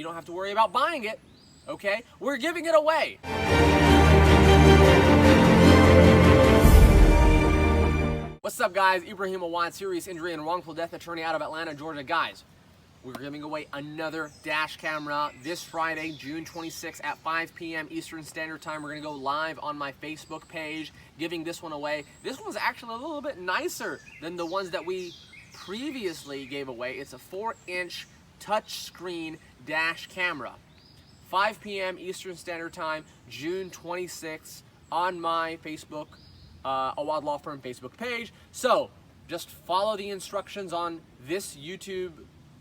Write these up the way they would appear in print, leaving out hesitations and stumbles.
You don't have to worry about buying it, okay? We're giving it away. What's up, guys? Ibrahim Awad, serious injury and wrongful death attorney out of Atlanta, Georgia. Guys, we're giving away another dash camera this Friday, June 26th at 5 p.m. Eastern Standard Time. We're gonna go live on my Facebook page, giving this one away. This one's actually a little bit nicer than the ones that we previously gave away. It's a 4-inch touchscreen dash camera. 5 p.m. Eastern Standard Time, June 26th, on my Facebook, Awad Law Firm Facebook page. So just follow the instructions on this YouTube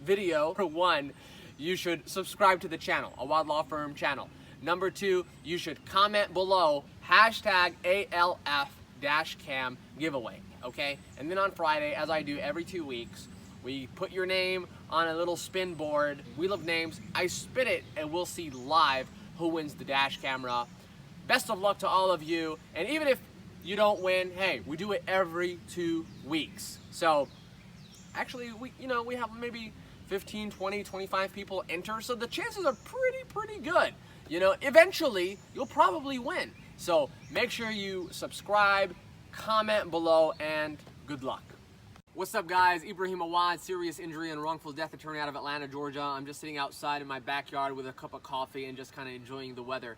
video. For one, you should subscribe to the channel, Awad Law Firm channel. Number two, you should comment below hashtag ALF Dashcam giveaway, okay? And then on Friday, as I do every 2 weeks, we put your name on a little spin board, wheel of names. I spin it and we'll see live who wins the dash camera. Best of luck to all of you. And even if you don't win, hey, we do it every 2 weeks. So actually, we have maybe 15, 20, 25 people enter. So the chances are pretty good. You know, eventually you'll probably win. So make sure you subscribe, comment below, and good luck. What's up, guys? Ibrahim Awad, serious injury and wrongful death attorney out of Atlanta, Georgia. I'm just sitting outside in my backyard with a cup of coffee and just kind of enjoying the weather.